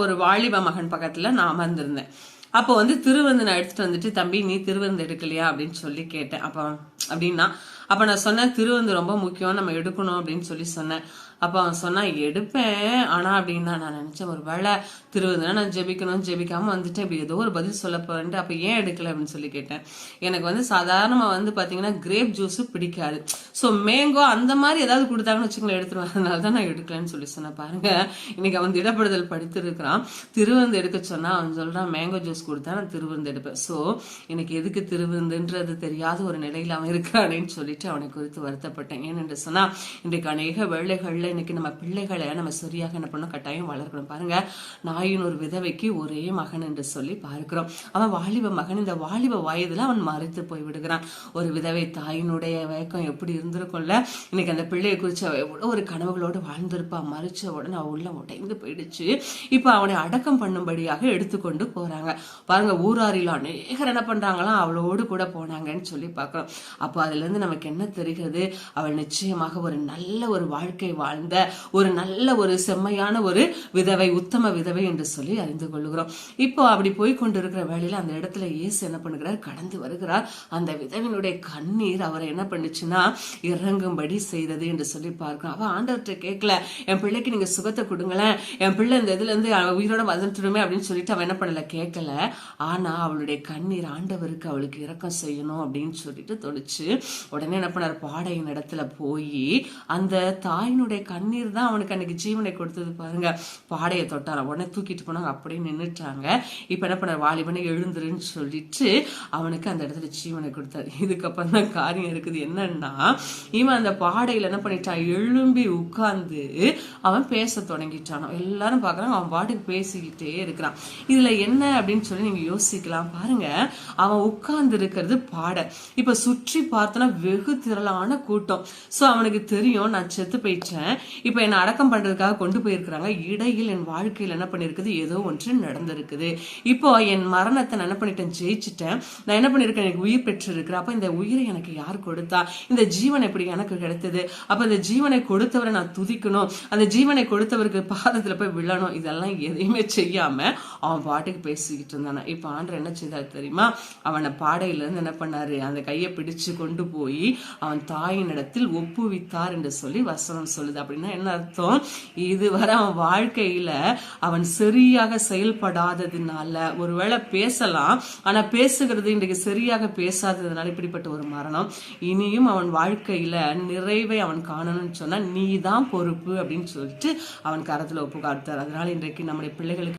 ஒரு வாலிப மகன் பக்கத்துல நான் அமர்ந்திருந்தேன். அப்போ வந்து திருவிருந்து நான் எடுத்துட்டு வந்துட்டு, தம்பி நீ திருவிருந்து எடுக்கலையா அப்படின்னு சொல்லி கேட்டேன். அப்ப நான் சொன்னேன், திருவிருந்து ரொம்ப முக்கியம், நம்ம எடுக்கணும் அப்படின்னு சொல்லி சொன்னேன். அப்ப அவன் சொன்னா, எடுப்பேன் ஆனா அப்படின்னா நான் நினைச்சேன், ஒரு வேளை திருவிருந்துனா நான் ஜெபிக்காம வந்துட்டேன், இப்படி ஏதோ ஒரு பதில் சொல்ல போறேன்ட்டு. அப்ப ஏன் எடுக்கல அப்படின்னு சொல்லி கேட்டேன். எனக்கு வந்து சாதாரணமா வந்து பாத்தீங்கன்னா கிரேப் ஜூஸ் பிடிக்காது. ஸோ மேங்கோ அந்த மாதிரி ஏதாவது கொடுத்தாங்கன்னு வச்சுக்கோங்களேன், எடுத்துருவேன். அதனால தான் நான் எடுக்கலன்னு சொல்லி சொன்னேன். பாருங்க, இன்னைக்கு அவன் திடப்படுதல் படித்து இருக்கிறான். திருவிருந்து எடுக்க சொன்னா அவன் சொல்றான், மேங்கோ ஜூஸ் கொடுத்தா நான் திருவிருந்து எடுப்பேன். ஸோ எனக்கு எதுக்கு திருவிருந்துன்றது தெரியாத ஒரு நிலையில் அவன் இருக்கானேன்னு சொல்லிட்டு அவனை குறித்து வருத்தப்பட்டேன். ஏனென்று சொன்னா, இன்றைக்கு அநேக வேளைகள்ல இன்னைக்கு நம்ம பிள்ளைகளை நம்ம சரியாக என்ன பண்ணணும், கட்டாயம் வளர்க்கணும். பாருங்க, நாயின் ஒரு விதவைக்கு ஒரே மகன் என்று சொல்லி பார்க்கிறோம். அவன் வாலிப மகன். இந்த வாலிப வயதுல அவன் மறைத்து போய் விடுகிறான். ஒரு விதவை தாயினுடைய வேக்கம் எப்படி இருந்திருக்கும்ல. இன்னைக்கு அந்த பிள்ளையை குறிச்சு எவ்வளவு ஒரு கனவுகளோடு வாழ்ந்திருப்பா. மறிச்ச உடனே அவ உள்ள உடைந்து போயிடுச்சு. இப்ப அவனை அடக்கம் பண்ணும்படியாக எடுத்துக்கொண்டு போறாங்க. பாருங்க, ஊராரில அநேகர் என்ன பண்றாங்களாம், அவளோடு கூட போனாங்கன்னு சொல்லி பார்க்கிறோம். அப்போ அதுல இருந்து நமக்கு என்ன தெரிகிறது, அவள் நிச்சயமாக ஒரு நல்ல ஒரு வாழ்க்கை வாழ்ந்த ஒரு நல்ல ஒரு செம்மையான ஒரு விதவை, உத்தம விதவை என்று சொல்லி அறிந்து கொள்ளுகிறோம். இப்போ அப்படி போய் கொண்டிருக்கிற வேளையில அந்த இடத்துல இயேசு என்ன பண்ணுகிறார், கடந்து வருகிறார். அந்த விதவினுடைய கண்ணீர் அவரை என்ன பண்ணுச்சுன்னா இறங்கும்படி செய்தது என்று சொல்லி பார்க்கிறோம். அவ ஆண்டவர்கிட்ட கேட்கல, என் பிள்ளைக்கு நீங்க சுகத்தை கொடுங்களேன், என் பிள்ளை இந்த இதுல இருந்து உயிரோட வந்துட்டுமே அப்படின்னு சொல்லிட்டு அவன் என்ன பண்ணல, கேட்கல. ஆனா அவளுடைய கண்ணீர் ஆண்டவருக்கு அவளுக்கு இரக்கம் செய்யணும் அப்படின்னு சொல்லிட்டு தொடுச்சு. உடனே என்ன பண்ணார், பாடையின் இடத்துல போய் அந்த தாயினுடைய கண்ணீர் தான் அவனுக்கு அன்னைக்கு ஜீவனை கொடுத்தது. பாருங்க, பாடையை தொட்டார உடனே தூக்கிட்டு போனாங்க, அப்படியே நின்றுட்டாங்க. இப்ப என்ன பண்ண, வாலிபனை எழுந்துருன்னு சொல்லிட்டு அவனுக்கு அந்த இடத்துல ஜீவனை கொடுத்தாரு. இதுக்கப்புறம் தான் காரியம் இருக்குது. என்னன்னா, இவன் அந்த பாடையில என்ன பண்ணிட்டான், எழும்பி உட்கார்ந்து அவன் பேச தொடங்கிட்டான். எல்லாரும் பாக்குறாங்க, அவன் பாட்டுக்கு பேசிக்கிட்டே இருக்கிறான். இதுல என்ன அப்படின்னு சொல்லி நீங்க யோசிக்கலாம். பாருங்க, அவன் உட்கார்ந்து இருக்கிறது பாடை. இப்ப சுற்றி பார்த்தோன்னா வெகு திரளான கூட்டம். சோ அவனுக்கு தெரியும், நான் செத்து போயிட்டேன், இப்ப என்ன அடக்கம் பண்றதுக்காக கொண்டு போயிருக்கிறாங்க. இடையில் என் வாழ்க்கையில் என்ன பண்ணிருக்குது, ஏதோ ஒன்று நடந்திருக்குது. இப்போ என் மரணத்தை நான் என்ன பண்ணிட்டேன், ஜெயிச்சுட்டேன். நான் என்ன பண்ணிருக்கேன், எனக்கு உயிர் பெற்று இருக்கிறேன். அப்ப இந்த உயிரை எனக்கு யார் கொடுத்தா, இந்த ஜீவன் எப்படி எனக்கு கிடைத்தது, அப்ப இந்த ஜீவனை கொடுத்தவரை நான் துதிக்கணும், அந்த ஜீவனை கொடுத்தவருக்கு பாதத்துல போய் விழணும். இதெல்லாம் எதையுமே செய்யாம அவன் பாட்டுக்கு பேசிக்கிட்டு இருந்தான். இப்ப ஆண்டவர் என்ன செய்தாரு தெரியுமா, அவனை பாடையில இருந்து என்ன பண்ணாரு, அந்த கையை பிடிச்சு கொண்டு போய் அவன் தாயின் இடத்தில் ஒப்புவித்தார் என்று சொல்லி வசனம் சொல்லுது. அப்படின்னா என்ன அர்த்தம், இதுவரை அவன் வாழ்க்கையில அவன் சரியாக செயல்படாததுனால, ஒருவேளை பேசலாம், ஆனா பேசுகிறது இன்றைக்கு சரியாக பேசாததுனால இப்படிப்பட்ட ஒரு மரணம். இனியும் அவன் வாழ்க்கையில நிறைவை அவன் காணணும்னு சொன்னா நீதான் பொறுப்பு அப்படின்னு சொல்லிட்டு அவன் கரத்துல ஒப்பு காத்தார். அதனால இன்றைக்கு நம்முடைய பிள்ளைகளுக்கு